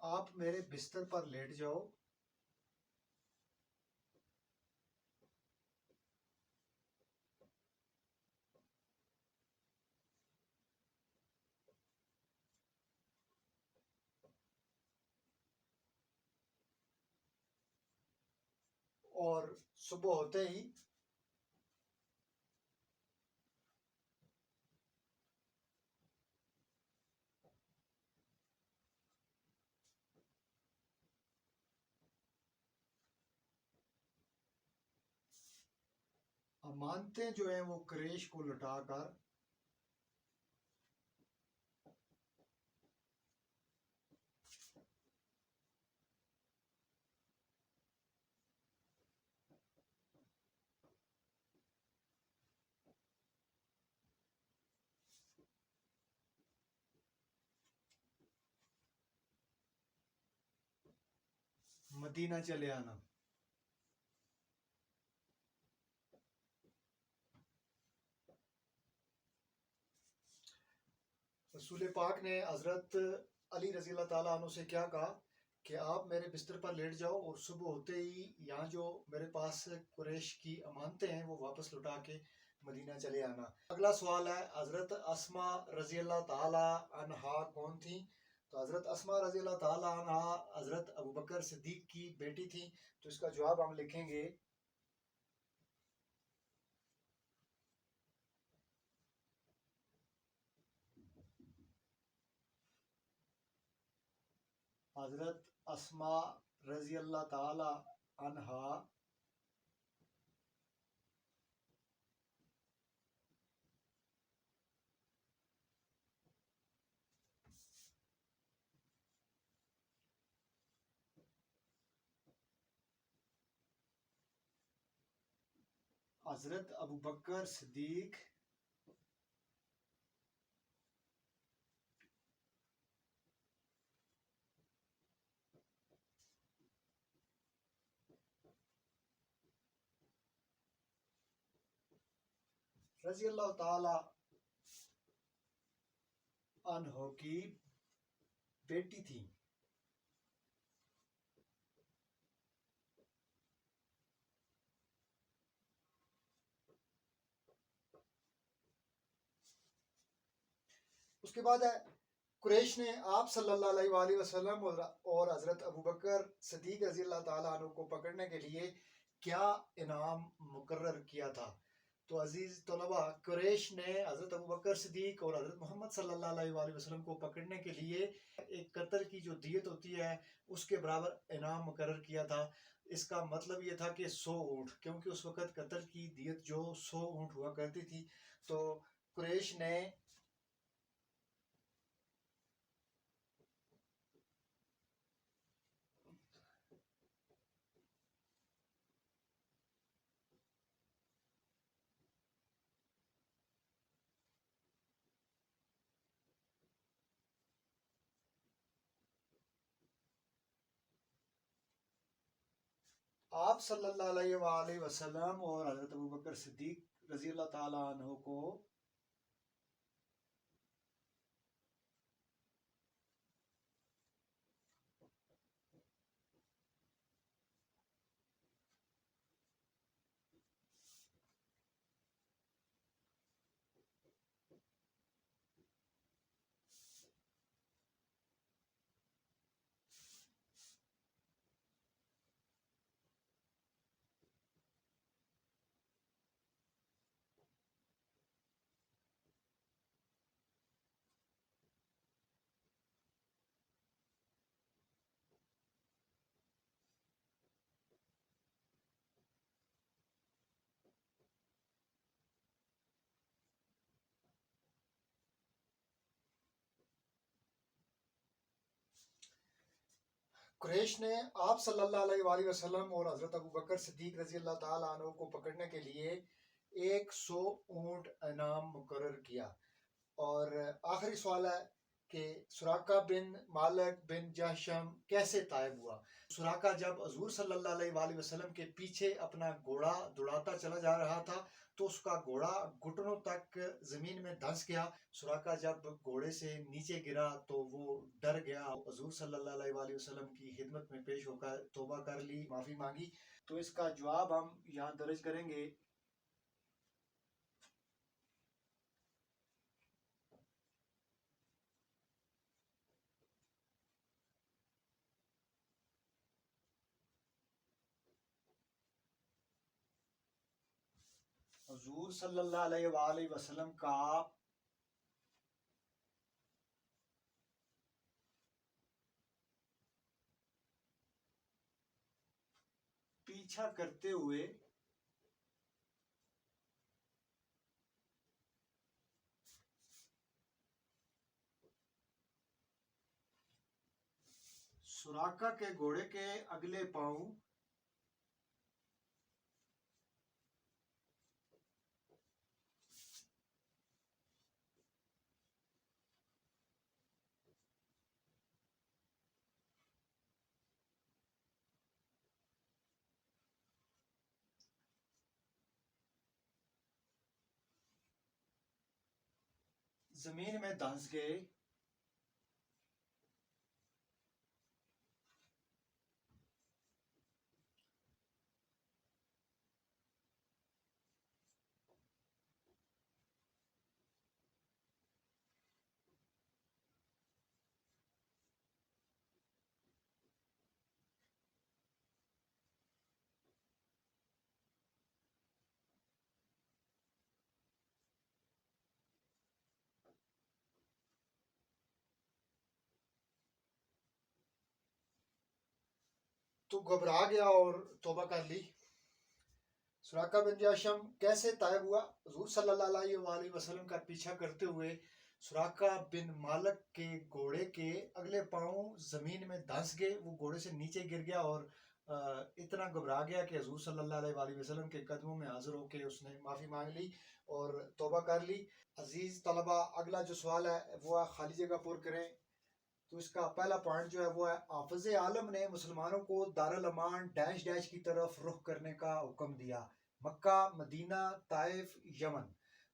آپ میرے بستر پر لیٹ جاؤ اور صبح ہوتے ہی امانتیں جو ہیں وہ قریش کو لٹا کر مدینہ چلے آنا۔ رسول پاک نے حضرت علی رضی اللہ تعالیٰ عنہ سے کیا کہا کہ آپ میرے بستر پر لیٹ جاؤ اور صبح ہوتے ہی یہاں جو میرے پاس قریش کی امانتیں ہیں وہ واپس لٹا کے مدینہ چلے آنا۔ اگلا سوال ہے حضرت اسما رضی اللہ تعالیٰ عنہا کون تھی؟ تو حضرت اسما رضی اللہ تعالیٰ عنہا حضرت ابوبکر صدیق کی بیٹی تھی۔ تو اس کا جواب ہم لکھیں گے حضرت اسما رضی اللہ تعالی عنہا حضرت ابوبکر صدیق رضی اللہ تعالی عنہ کی بیٹی تھی۔ اس کے بعد ہے قریش نے آپ صلی اللہ علیہ وآلہ وسلم اور حضرت ابوبکر صدیق رضی اللہ تعالیٰ عنہ کو پکڑنے کے لیے کیا انعام مقرر کیا تھا؟ تو عزیز طلبہ، قریش نے حضرت ابوبکر صدیق اور حضرت محمد صلی اللہ علیہ وآلہ وسلم کو پکڑنے کے لیے ایک قتل کی جو دیت ہوتی ہے اس کے برابر انعام مقرر کیا تھا۔ اس کا مطلب یہ تھا کہ 100 اونٹ، کیونکہ اس وقت قتل کی دیت جو 100 اونٹ ہوا کرتی تھی۔ تو قریش نے آپ صلی اللہ علیہ وآلہ وسلم اور حضرت ابوبکر صدیق رضی اللہ تعالیٰ عنہ کو قریش نے آپ صلی اللہ علیہ وآلہ وسلم اور حضرت ابوبکر صدیق رضی اللہ تعالیٰ عنہ کو پکڑنے کے لیے 100 اونٹ انعام مقرر کیا۔ اور آخری سوال ہے کہ سراقہ بن مالک بن جہشم کیسے طائب ہوا۔ سراقہ جب حضور صلی اللہ علیہ وآلہ وسلم کے پیچھے اپنا گھوڑا دوڑاتا چلا جا رہا تھا تو اس کا گھوڑا گھٹنوں تک زمین میں دھنس گیا۔ سراقہ جب گھوڑے سے نیچے گرا تو وہ ڈر گیا، حضور صلی اللہ علیہ وآلہ وسلم کی خدمت میں پیش ہو کر توبہ کر لی، معافی مانگی۔ تو اس کا جواب ہم یہاں درج کریں گے۔ حضور صلی اللہ علیہ وآلہ وسلم کا پیچھا کرتے ہوئے سراقہ کے گھوڑے کے اگلے پاؤں زمین میں دھنس گئے۔ تو گھبرا گیا اور توبہ کر لی۔ سراقہ بن جاشم کیسے طائب ہوا؟ حضور صلی اللہ علیہ وآلہ وسلم کا پیچھا کرتے ہوئے سراقہ بن مالک کے گھوڑے کے اگلے پاؤں زمین میں دھنس گئے، وہ گھوڑے سے نیچے گر گیا اور اتنا گھبرا گیا کہ حضور صلی اللہ علیہ وآلہ وسلم کے قدموں میں حاضر ہو کے اس نے معافی مانگ لی اور توبہ کر لی۔ عزیز طلبہ، اگلا جو سوال ہے وہ خالی جگہ پر کریں۔ تو اس کا پہلا پوائنٹ جو ہے وہ ہے، حافظ عالم نے مسلمانوں کو دارالامان ڈیش ڈیش کی طرف رخ کرنے کا حکم دیا، مکہ، مدینہ، طائف، یمن۔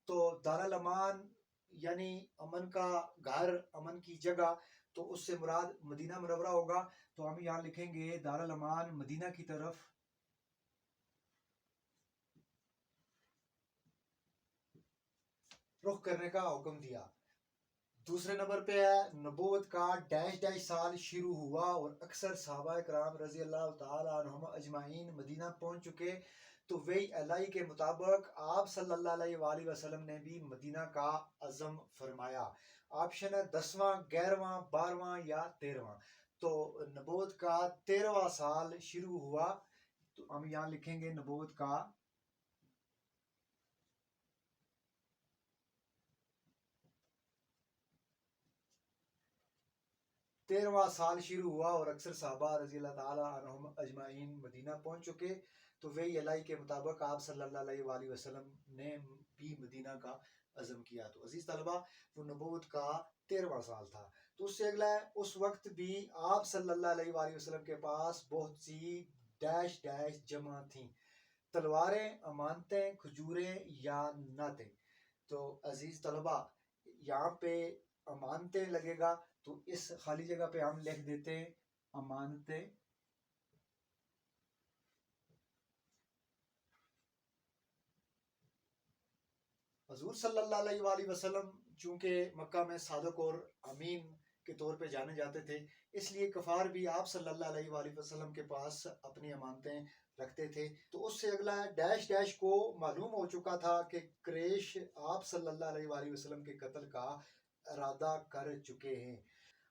تو دارالامان یعنی امن کا گھر، امن کی جگہ، تو اس سے مراد مدینہ منورہ ہوگا۔ تو ہم یہاں لکھیں گے دارالامان مدینہ کی طرف رخ کرنے کا حکم دیا۔ دوسرے نمبر پہ ہے، نبوت کا ڈیش ڈیش سال شروع ہوا اور اکثر صحابہ کرام رضی اللہ تعالی عنہم اجمعین مدینہ پہنچ چکے۔ تو وہی الہی کے مطابق آپ صلی اللہ علیہ وآلہ وسلم نے بھی مدینہ کا عزم فرمایا۔ آپشن ہے 10واں، 11واں، 12واں یا 13واں۔ تو نبوت کا 13واں سال شروع ہوا، تو ہم یہاں لکھیں گے نبوت کا 13واں سال شروع ہوا اور اکثر صحابہ رضی اللہ تعالیٰ عنہم اجمعین مدینہ پہنچ چکے۔ تو وہی الہی کے مطابق آپ صلی اللہ علیہ وآلہ وسلم نے بھی مدینہ کا عزم کیا۔ تو عزیز طلبہ، وہ نبوت کا 13واں سال تھا۔ تو اس سے اگلا ہے، اس وقت بھی آپ صلی اللہ علیہ وآلہ وسلم کے پاس بہت سی ڈیش ڈیش جمع تھیں، تلواریں، امانتیں، کھجوریں یا نعتیں۔ تو عزیز طلبہ، یہاں پہ امانتیں لگے گا، تو اس خالی جگہ پہ ہم لکھ دیتے ہیں امانتیں۔ حضور صلی اللہ علیہ وآلہ وسلم چونکہ مکہ میں صادق اور امین کے طور پہ جانے جاتے تھے، اس لیے کفار بھی آپ صلی اللہ علیہ وآلہ وسلم کے پاس اپنی امانتیں رکھتے تھے۔ تو اس سے اگلا ہے، ڈیش ڈیش کو معلوم ہو چکا تھا کہ قریش آپ صلی اللہ علیہ وآلہ وسلم کے قتل کا ارادہ کر چکے ہیں۔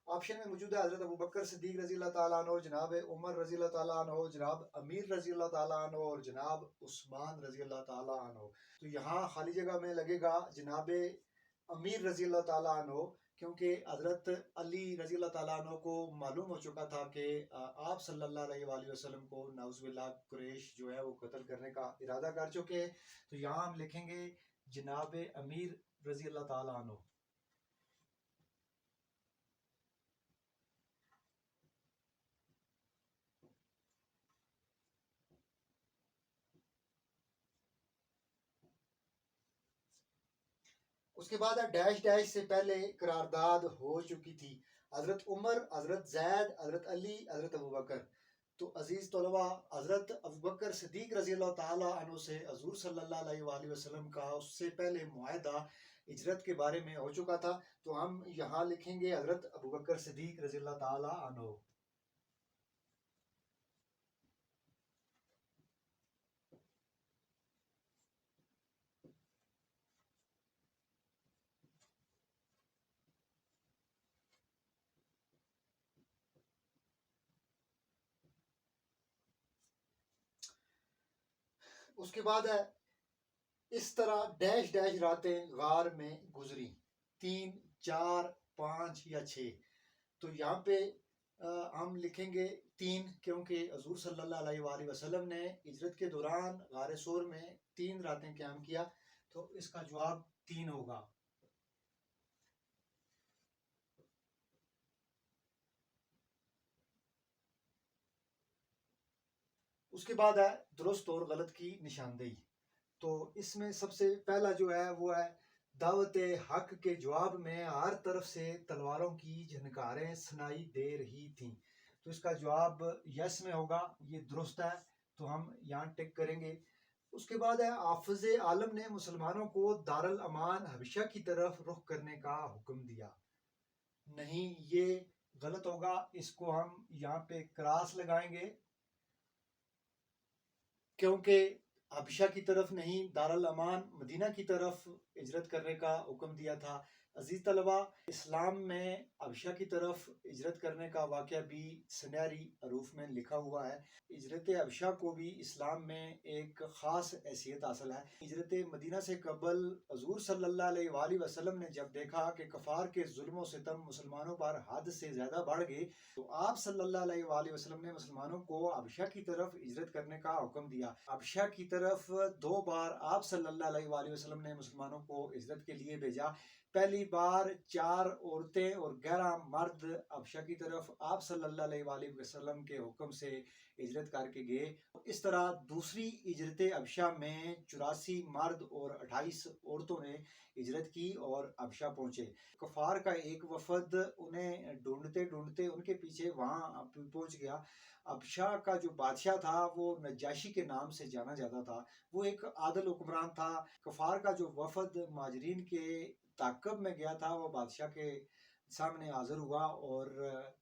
آپشن میں موجود ہے حضرت ابوبکر صدیق رضی اللہ تعالیٰ عنہ، جناب عمر رضی اللہ تعالیٰ عنہ، جناب امیر رضی اللہ تعالیٰ عنہ اور جناب عثمان رضی اللہ تعالیٰ عنہ۔ تو یہاں خالی جگہ میں لگے گا جناب امیر رضی اللہ تعالیٰ عنہ، کیونکہ حضرت علی رضی اللہ تعالیٰ عنہ کو معلوم ہو چکا تھا کہ آپ صلی اللہ علیہ وآلہ وسلم کو نعوذ باللہ قریش جو ہے وہ قتل کرنے کا ارادہ کر چکے ہیں۔ تو یہاں ہم لکھیں گے جناب امیر رضی اللہ تعالیٰ عنہ۔ اس کے بعد ڈیش ڈیش سے پہلے قرارداد ہو چکی تھی، حضرت عمر، حضرت زید، حضرت علی، حضرت ابوبکر۔ تو عزیز طلباء، حضرت ابوبکر صدیق رضی اللہ تعالیٰ عنہ سے حضور صلی اللہ علیہ وآلہ وسلم کا اس سے پہلے معاہدہ ہجرت کے بارے میں ہو چکا تھا، تو ہم یہاں لکھیں گے حضرت ابوبکر صدیق رضی اللہ تعالیٰ عنہ۔ اس کے بعد ہے اس طرح ڈیش ڈیش راتیں غار میں گزری، 3، 4، 5 یا 6۔ تو یہاں پہ ہم لکھیں گے 3، کیونکہ حضور صلی اللہ علیہ وآلہ وسلم نے ہجرت کے دوران غار سور میں 3 راتیں قیام کیا، تو اس کا جواب 3 ہوگا۔ اس کے بعد ہے درست اور غلط کی نشاندہی۔ تو اس میں سب سے پہلا جو ہے وہ ہے دعوت حق کے جواب میں ہر طرف سے تلواروں کی جھنکاریں سنائی دے رہی تھیں، تو اس کا جواب یس میں ہوگا، یہ درست ہے، تو ہم یہاں ٹک کریں گے۔ اس کے بعد ہے حافظ عالم نے مسلمانوں کو دارالامان حبشہ کی طرف رخ کرنے کا حکم دیا، نہیں، یہ غلط ہوگا، اس کو ہم یہاں پہ کراس لگائیں گے، کیونکہ حبشہ کی طرف نہیں، دارالامان مدینہ کی طرف ہجرت کرنے کا حکم دیا تھا۔ عزیز طلبہ، اسلام میں حبشہ کی طرف ہجرت کرنے کا واقعہ بھی سنہری حروف میں لکھا ہوا ہے۔ ہجرت حبشہ کو بھی اسلام میں ایک خاص حیثیت حاصل ہے۔ ہجرت مدینہ سے قبل حضور صلی اللہ علیہ وآلہ وسلم نے جب دیکھا کہ کفار کے ظلم و ستم مسلمانوں پر حد سے زیادہ بڑھ گئے، تو آپ صلی اللہ علیہ وآلہ وسلم نے مسلمانوں کو حبشہ کی طرف ہجرت کرنے کا حکم دیا۔ حبشہ کی طرف 2 بار آپ صلی اللہ علیہ وآلہ وسلم نے مسلمانوں کو ہجرت کے لیے بھیجا۔ پہلی بار 4 عورتیں اور 11 مرد حبشہ کی طرف آپ صلی اللہ علیہ وآلہ وسلم کے حکم سے ہجرت کر کے گئے۔ اس طرح دوسری ہجرت حبشہ میں 84 مرد اور 28 عورتوں نے ہجرت کی اور حبشہ پہنچے۔ کفار کا ایک وفد انہیں ڈھونڈتے ڈھونڈتے ان کے پیچھے وہاں پہنچ گیا۔ حبشہ کا جو بادشاہ تھا وہ نجاشی کے نام سے جانا جاتا تھا، وہ ایک عادل حکمران تھا۔ کفار کا جو وفد مہاجرین کے تعاقب میں گیا تھا وہ بادشاہ کے سامنے حاضر ہوا اور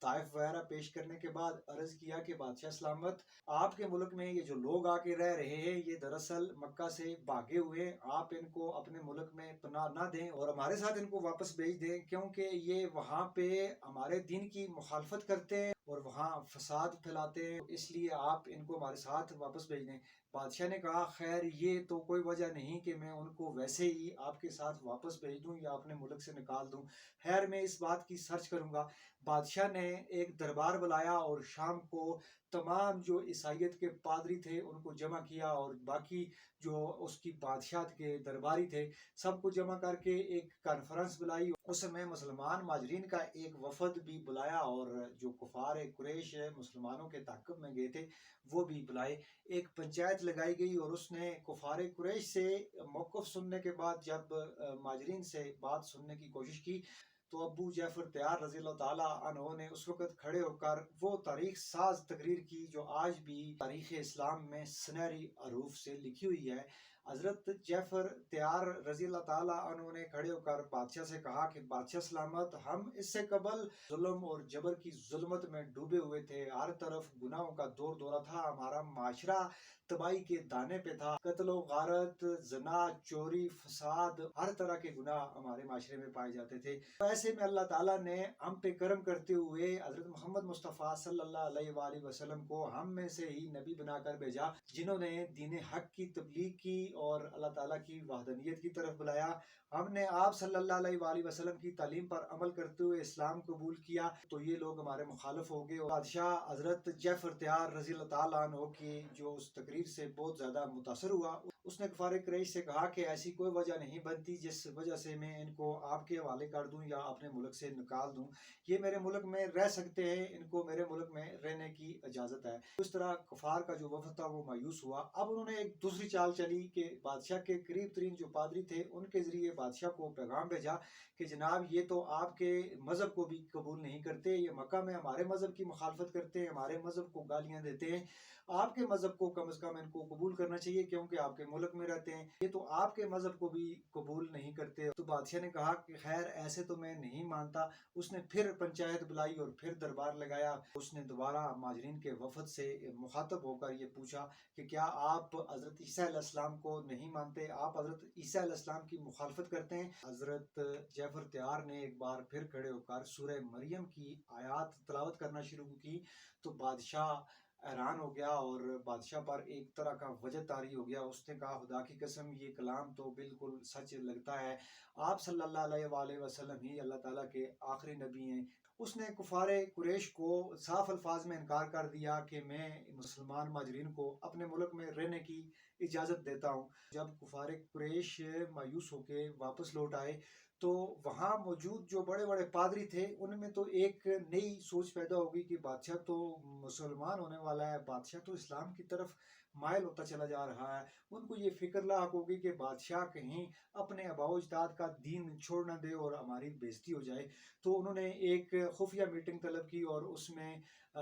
طائف وغیرہ پیش کرنے کے بعد عرض کیا کہ بادشاہ سلامت، آپ کے ملک میں یہ جو لوگ آ کے رہ رہے ہیں یہ دراصل مکہ سے بھاگے ہوئے، آپ ان کو اپنے ملک میں پناہ نہ دیں اور ہمارے ساتھ ان کو واپس بھیج دیں، کیونکہ یہ وہاں پہ ہمارے دین کی مخالفت کرتے ہیں اور وہاں فساد پھیلاتے ہیں، اس لیے آپ ان کو ہمارے ساتھ واپس بھیج دیں۔ بادشاہ نے کہا خیر یہ تو کوئی وجہ نہیں کہ میں ان کو ویسے ہی آپ کے ساتھ واپس بھیج دوں یا اپنے ملک سے نکال دوں، خیر میں اس بات کی سرچ کروں گا۔ بادشاہ نے ایک دربار بلایا اور شام کو تمام جو عیسائیت کے پادری تھے ان کو جمع کیا اور باقی جو اس کی بادشاہت کے درباری تھے سب کو جمع کر کے ایک کانفرنس بلائی۔ اس میں مسلمان مہاجرین کا ایک وفد بھی بلایا اور جو کفار قریش مسلمانوں کے تعاقب میں گئے تھے وہ بھی بلائے۔ ایک پنچایت لگائی گئی اور اس نے کفار قریش سے موقف سننے کے بعد جب مہاجرین سے بات سننے کی کوشش کی تو ابو جعفر طیار رضی اللہ تعالیٰ عنہ نے اس وقت کھڑے ہو کر وہ تاریخ ساز تقریر کی جو آج بھی تاریخ اسلام میں سنہری حروف سے لکھی ہوئی ہے۔ حضرت جعفر طیار رضی اللہ تعالیٰ عنہ نے کھڑے ہو کر بادشاہ سے کہا کہ بادشاہ سلامت، ہم اس سے قبل ظلم اور جبر کی ظلمت میں ڈوبے ہوئے تھے، ہر طرف گناہوں کا دور دورہ تھا، ہمارا معاشرہ تباہی کے دانے پہ تھا، قتل و غارت، زنا، چوری، فساد، ہر طرح کے گناہ ہمارے معاشرے میں پائے جاتے تھے۔ ایسے میں اللہ تعالیٰ نے ہم پہ کرم کرتے ہوئے حضرت محمد مصطفیٰ صلی اللہ علیہ وآلہ وسلم کو ہم میں سے ہی نبی بنا کر بھیجا، جنہوں نے دین حق کی تبلیغ کی اور اللہ تعالیٰ کی وحدانیت کی طرف بلایا۔ ہم نے آپ صلی اللہ علیہ وآلہ وسلم کی تعلیم پر عمل کرتے ہوئے اسلام قبول کیا، تو یہ لوگ ہمارے مخالف ہو گئے۔ اور بادشاہ حضرت جعفر طیار رضی اللہ تعالیٰ عنہ کی جو اس تقریر سے بہت زیادہ متاثر ہوا، اس نے کفار قریش سے کہا کہ ایسی کوئی وجہ نہیں بنتی جس وجہ سے میں ان کو آپ کے حوالے کر دوں یا اپنے ملک سے نکال دوں، یہ میرے ملک میں رہ سکتے ہیں، ان کو میرے ملک میں رہنے کی اجازت ہے۔ اس طرح کفار کا جو وفد تھا وہ مایوس ہوا۔ اب انہوں نے ایک دوسری چال چلی کہ کہ بادشاہ کے قریب ترین جو پادری تھے ان کے ذریعے بادشاہ کو پیغام بھیجا کہ جناب یہ تو آپ کے مذہب کو بھی قبول نہیں کرتے، یہ مکہ میں ہمارے مذہب کی مخالفت کرتے ہیں، ہمارے مذہب کو گالیاں دیتے ہیں، آپ کے مذہب کو کم از کم ان کو قبول کرنا چاہیے کیونکہ آپ کے ملک میں رہتے ہیں، یہ تو آپ کے مذہب کو بھی قبول نہیں کرتے۔ تو بادشاہ نے کہا کہ خیر ایسے تو میں نہیں مانتا۔ اس نے پھر پنچایت بلائی اور پھر دربار لگایا۔ اس نے دوبارہ مہاجرین کے وفد سے مخاطب ہو کر یہ پوچھا کہ کیا آپ حضرت عیسیٰ علیہ السلام کو نہیں مانتے، آپ حضرت عیسیٰ علیہ السلام کی مخالفت کرتے ہیں؟ حضرت جعفر تیار نے ایک بار پھر کھڑے ہو کر سورہ مریم کی آیات تلاوت کرنا شروع کی تو بادشاہ حیران ہو گیا اور بادشاہ پر ایک طرح کا وجع طاری ہو گیا۔ اس نے کہا خدا کی قسم یہ کلام تو بالکل سچ لگتا ہے، آپ صلی اللہ علیہ وآلہ وسلم ہی اللہ تعالیٰ کے آخری نبی ہیں۔ اس نے کفار قریش کو صاف الفاظ میں انکار کر دیا کہ میں مسلمان مہاجرین کو اپنے ملک میں رہنے کی اجازت دیتا ہوں۔ جب کفار قریش مایوس ہو کے واپس لوٹ آئے تو وہاں موجود جو بڑے بڑے پادری تھے ان میں تو ایک نئی سوچ پیدا ہوگی کہ بادشاہ تو مسلمان ہونے والا ہے، بادشاہ تو اسلام کی طرف مائل ہوتا چلا جا رہا ہے۔ ان کو یہ فکر لاحق ہوگی کہ بادشاہ کہیں اپنے آباء و اجداد کا دین چھوڑ نہ دے اور ہماری بےزتی ہو جائے۔ تو انہوں نے ایک خفیہ میٹنگ طلب کی اور اس میں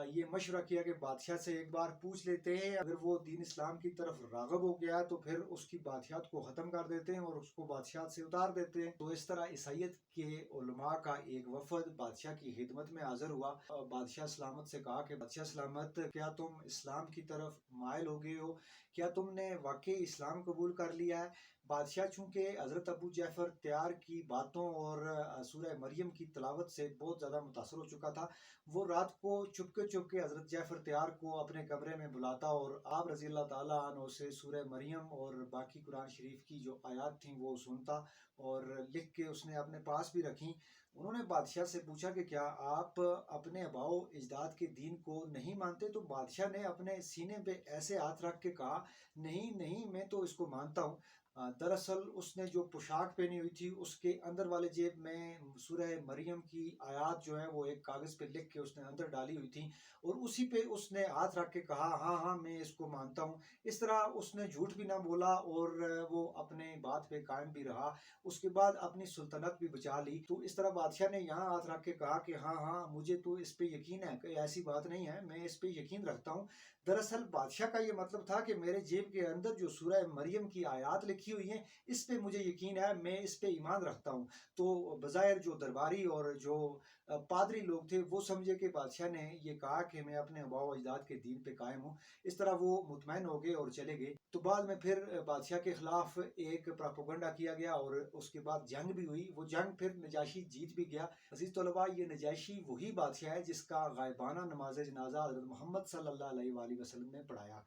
یہ مشورہ کیا کہ بادشاہ سے ایک بار پوچھ لیتے ہیں، اگر وہ دین اسلام کی طرف راغب ہو گیا تو پھر اس کی بادشاہت کو ختم کر دیتے ہیں اور اس کو بادشاہت سے اتار دیتے ہیں۔ تو اس طرح عیسائیت کے علماء کا ایک وفد بادشاہ کی خدمت میں حاضر ہوا۔ بادشاہ سلامت سے کہا کہ بادشاہ سلامت، کیا تم اسلام کی طرف مائل ہو گئے ہو؟ کیا تم نے واقعی اسلام قبول کر لیا ہے؟ بادشاہ چونکہ حضرت ابو جعفر تیار کی باتوں اور سورہ مریم کی تلاوت سے بہت زیادہ متاثر ہو چکا تھا، وہ رات کو چپکے حضرت جعفر تیار کو اپنے کمرے میں بلاتا اور آپ رضی اللہ تعالیٰ عنہ سے سورہ مریم اور باقی قرآن شریف کی جو آیات تھیں وہ سنتا اور لکھ کے اس نے اپنے پاس بھی رکھیں۔ انہوں نے بادشاہ سے پوچھا کہ کیا آپ اپنے آباء و اجداد کے دین کو نہیں مانتے؟ تو بادشاہ نے اپنے سینے پہ ایسے ہاتھ رکھ کے کہا نہیں میں تو اس کو مانتا ہوں۔ دراصل اس نے جو پوشاک پہنی ہوئی تھی اس کے اندر والے جیب میں سورہ مریم کی آیات جو ہیں وہ ایک کاغذ پہ لکھ کے اس نے اندر ڈالی ہوئی تھی اور اسی پہ اس نے ہاتھ رکھ کے کہا ہاں میں اس کو مانتا ہوں۔ اس طرح اس نے جھوٹ بھی نہ بولا اور وہ اپنے بات پہ قائم بھی رہا، اس کے بعد اپنی سلطنت بھی بچا لی۔ تو اس طرح بادشاہ نے یہاں ہاتھ رکھ کے کہا کہ ہاں مجھے تو اس پہ یقین ہے کہ ایسی بات نہیں ہے، میں اس پہ یقین رکھتا ہوں۔ دراصل بادشاہ کا یہ مطلب تھا کہ میرے جیب کے اندر جو سورہ مریم کی آیات لکھی ہوئی ہیں اس پہ مجھے یقین ہے، میں اس پہ ایمان رکھتا ہوں۔ تو بظاہر جو درباری اور جو پادری لوگ تھے وہ سمجھے کہ بادشاہ نے یہ کہا کہ میں اپنے آباء و اجداد کے دین پہ قائم ہوں۔ اس طرح وہ مطمئن ہو گئے اور چلے گئے۔ تو بعد میں پھر بادشاہ کے خلاف ایک پراپوگنڈا کیا گیا اور اس کے بعد جنگ بھی ہوئی۔ وہ جنگ پھر نجاشی جیت بھی گیا۔ عزیز طلباء، یہ نجاشی وہی بادشاہ ہے جس کا غائبانہ نماز جنازہ حضرت محمد صلی اللہ علیہ وآلہ وسلم نے پڑھایا۔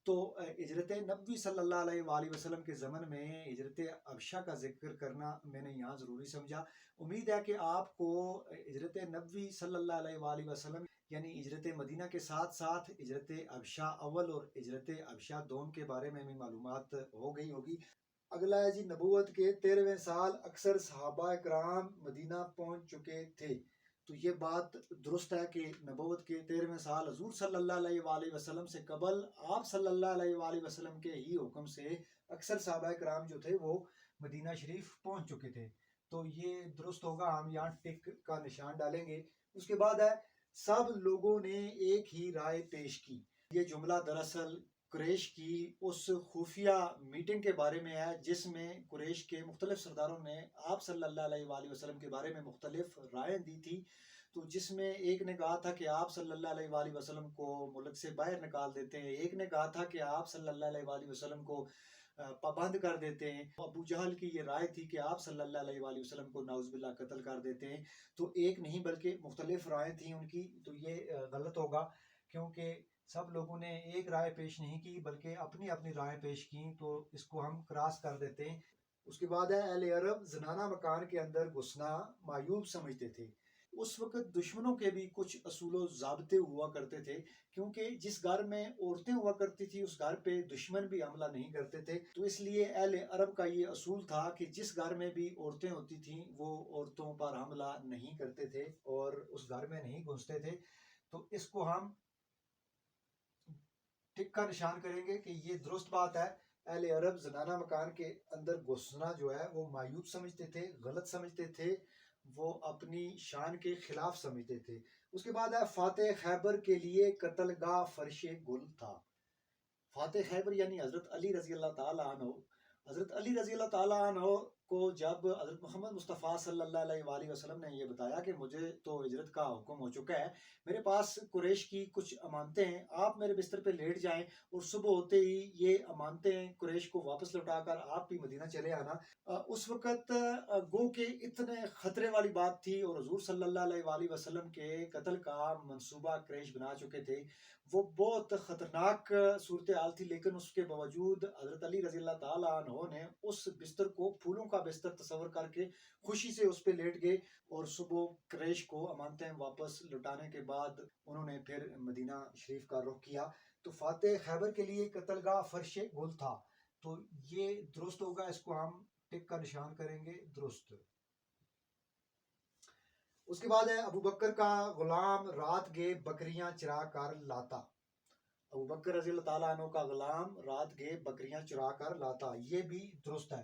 تو ہجرت نبوی صلی اللہ علیہ وآلہ وسلم کے زمن میں ہجرت حبشہ کا ذکر کرنا میں نے یہاں ضروری سمجھا۔ امید ہے کہ آپ کو ہجرت نبوی صلی اللہ علیہ وآلہ وسلم یعنی ہجرت مدینہ کے ساتھ ساتھ ہجرت حبشہ اول اور ہجرت حبشہ دوم کے بارے میں بھی معلومات ہو گئی ہوگی۔ اگلا ہے جی، نبوت کے 13ویں سال اکثر صحابہ کرام مدینہ پہنچ چکے تھے۔ تو یہ بات درست ہے کہ نبوت کے 13ویں سال حضور صلی اللہ علیہ وآلہ وسلم سے قبل آپ صلی اللہ علیہ وآلہ وسلم کے ہی حکم سے اکثر صحابہ کرام جو تھے وہ مدینہ شریف پہنچ چکے تھے۔ تو یہ درست ہوگا، ہم یہاں ٹک کا نشان ڈالیں گے۔ اس کے بعد ہے سب لوگوں نے ایک ہی رائے پیش کی۔ یہ جملہ دراصل قریش کی اس خفیہ میٹنگ کے بارے میں ہے جس میں قریش کے مختلف سرداروں نے آپ صلی اللہ علیہ وآلہ وسلم کے بارے میں مختلف رائے دی تھی۔ تو جس میں ایک نے کہا تھا کہ آپ صلی اللہ علیہ وآلہ وسلم کو ملک سے باہر نکال دیتے ہیں، ایک نے کہا تھا کہ آپ صلی اللہ علیہ وآلہ وسلم کو پابند کر دیتے ہیں۔ ابو جہل کی یہ رائے تھی کہ آپ صلی اللہ علیہ وآلہ وسلم کو نعوذ باللہ قتل کر دیتے ہیں۔ تو ایک نہیں بلکہ مختلف رائے تھیں ان کی۔ تو یہ غلط ہوگا کیونکہ سب لوگوں نے ایک رائے پیش نہیں کی بلکہ اپنی اپنی رائے پیش کی، تو اس کو ہم کراس کر دیتے ہیں۔ اس کے بعد ہے اہل عرب زنانہ مکان کے اندر گھسنا معیوب سمجھتے تھے۔ اس وقت دشمنوں کے بھی کچھ اصول و ضابطے ہوا کرتے تھے، کیونکہ جس گھر میں عورتیں ہوا کرتی تھی اس گھر پہ دشمن بھی حملہ نہیں کرتے تھے۔ تو اس لیے اہل عرب کا یہ اصول تھا کہ جس گھر میں بھی عورتیں ہوتی تھیں وہ عورتوں پر حملہ نہیں کرتے تھے اور اس گھر میں نہیں گھستے تھے۔ تو اس کو ہم ٹک کا نشان کریں گے کہ یہ درست بات ہے۔ اہل عرب زنانہ مکان کے اندر گھسنا جو ہے وہ معیوب سمجھتے تھے، غلط سمجھتے تھے، وہ اپنی شان کے خلاف سمجھتے تھے۔ اس کے بعد ہے فاتح خیبر کے لیے قتل گاہ فرش گل تھا۔ فاتح خیبر یعنی حضرت علی رضی اللہ تعالیٰ عنہ، حضرت علی رضی اللہ تعالیٰ عنہ کو جب حضرت محمد مصطفیٰ صلی اللہ علیہ وآلہ وسلم نے یہ بتایا کہ مجھے تو ہجرت کا حکم ہو چکا ہے، میرے پاس قریش کی کچھ امانتیں ہیں، آپ میرے بستر پہ لیٹ جائیں اور صبح ہوتے ہی یہ امانتیں قریش کو واپس لوٹا کر آپ بھی مدینہ چلے آنا۔ اس وقت گو کہ اتنے خطرے والی بات تھی اور حضور صلی اللہ علیہ وآلہ وسلم کے قتل کا منصوبہ قریش بنا چکے تھے، وہ بہت خطرناک صورتحال تھی، لیکن اس کے باوجود حضرت علی رضی اللہ تعالیٰ عنہ نے اس بستر کو پھولوں کا بستر تصور کر کے خوشی سے اس پہ لیٹ گئے، اور صبح قریش کو امانتیں واپس لوٹانے کے بعد انہوں نے پھر مدینہ شریف کا رخ کیا۔ تو فاتح خیبر کے لیے قتل گاہ فرش گل تھا، تو یہ درست ہوگا، اس کو ہم ٹک کا نشان کریں گے، درست۔ اس کے بعد ہے ابو بکر کا غلام رات گے بکریاں چرا کر لاتا۔ ابو بکر رضی اللہ تعالیٰ عنہ کا غلام رات گے بکریاں چرا کر لاتا، یہ بھی درست ہے۔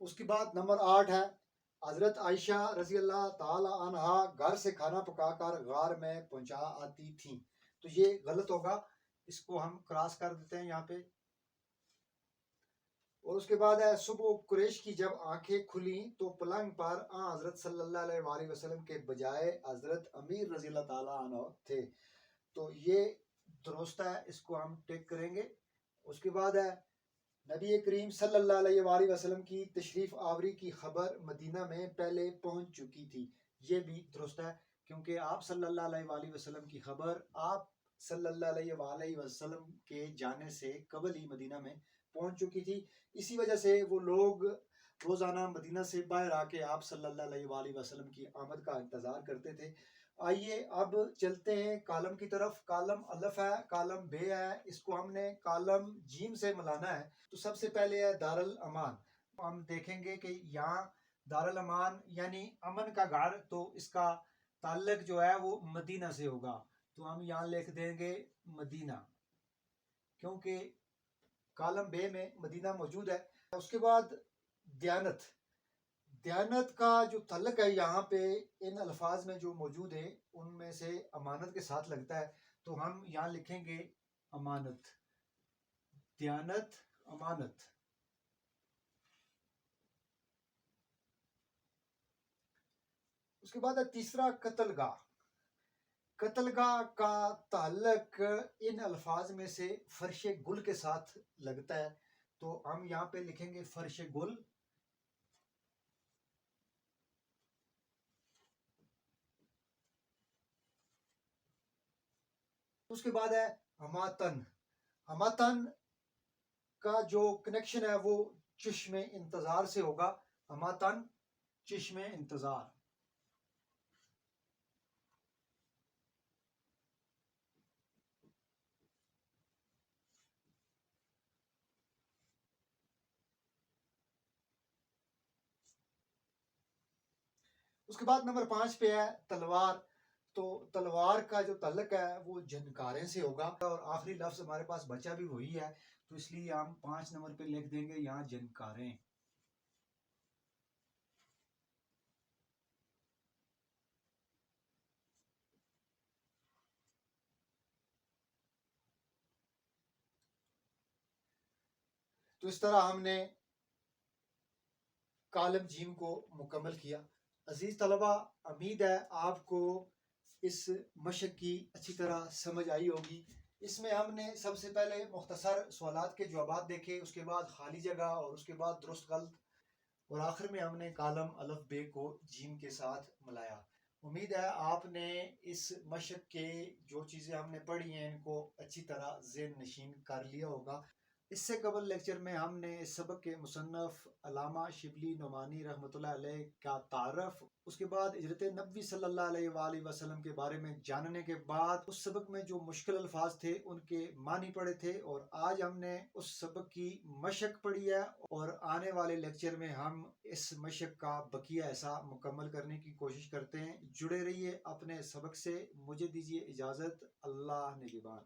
اس کے بعد نمبر 8 ہے حضرت عائشہ رضی اللہ تعالی عنہا گھر سے کھانا پکا کر غار میں پہنچا آتی تھیں، تو یہ غلط ہوگا، اس کو ہم کراس کر دیتے ہیں یہاں پہ۔ اور اس کے بعد ہے صبح قریش کی جب آنکھیں کھلیں تو پلنگ پر حضرت صلی اللہ علیہ وآلہ وسلم کے بجائے حضرت امیر رضی اللہ تعالیٰ عنہ تھے، تو یہ درست ہے، اس کو ہم ٹیک کریں گے۔ اس کے بعد ہے نبی کریم صلی اللہ علیہ وآلہ وسلم کی تشریف آوری کی خبر مدینہ میں پہلے پہنچ چکی تھی، یہ بھی درست ہے، کیونکہ آپ صلی اللہ علیہ وآلہ وسلم کی خبر آپ صلی اللہ علیہ وآلہ وسلم کے جانے سے قبل ہی مدینہ میں پہنچ چکی تھی، اسی وجہ سے وہ لوگ روزانہ مدینہ سے باہر آ کے آپ صلی اللہ علیہ وآلہ وسلم کی آمد کا انتظار کرتے تھے۔ آئیے اب چلتے ہیں کالم کی طرف۔ کالم الف ہے، کالم بے ہے، اس کو ہم نے کالم جیم سے ملانا ہے۔ تو سب سے پہلے ہے دارالامان، ہم دیکھیں گے کہ یہاں دارالامان یعنی امن کا گھر، تو اس کا تعلق جو ہے وہ مدینہ سے ہوگا، تو ہم یہاں لکھ دیں گے مدینہ، کیونکہ کالم بے میں مدینہ موجود ہے۔ اس کے بعد دیانت، دیانت کا جو تعلق ہے یہاں پہ ان الفاظ میں جو موجود ہے ان میں سے امانت کے ساتھ لگتا ہے، تو ہم یہاں لکھیں گے امانت، دیانت امانت۔ اس کے بعد ہے تیسرا قتل گاہ، قتل گاہ کا تعلق ان الفاظ میں سے فرش گل کے ساتھ لگتا ہے، تو ہم یہاں پہ لکھیں گے فرش گل۔ اس کے بعد ہے ہماتن، ہماتن کا جو کنیکشن ہے وہ چشم انتظار سے ہوگا، ہماتن چشم انتظار۔ اس کے بعد نمبر 5 پہ ہے تلوار، تو تلوار کا جو تعلق ہے وہ جنکاریں سے ہوگا، اور آخری لفظ ہمارے پاس بچا بھی وہی ہے، تو اس لیے ہم 5 نمبر پہ لکھ دیں گے یہاں جنکاریں۔ تو اس طرح ہم نے کالم جیم کو مکمل کیا۔ عزیز طلبہ، امید ہے آپ کو اس مشق کی اچھی طرح سمجھ آئی ہوگی۔ اس میں ہم نے سب سے پہلے مختصر سوالات کے جوابات دیکھے، اس کے بعد خالی جگہ، اور اس کے بعد درست غلط، اور آخر میں ہم نے کالم الف بے کو جیم کے ساتھ ملایا۔ امید ہے آپ نے اس مشق کے جو چیزیں ہم نے پڑھی ہیں ان کو اچھی طرح ذہن نشین کر لیا ہوگا۔ اس سے قبل لیکچر میں ہم نے اس سبق کے مصنف علامہ شبلی نعمانی رحمۃ اللہ علیہ کا تعارف، اس کے بعد ہجرت نبوی صلی اللہ علیہ وآلہ وسلم کے بارے میں جاننے کے بعد اس سبق میں جو مشکل الفاظ تھے ان کے معنی پڑھے تھے، اور آج ہم نے اس سبق کی مشق پڑھی ہے، اور آنے والے لیکچر میں ہم اس مشق کا بقیہ حصہ مکمل کرنے کی کوشش کرتے ہیں۔ جڑے رہیے اپنے سبق سے، مجھے دیجیے اجازت، اللہ نگہبان۔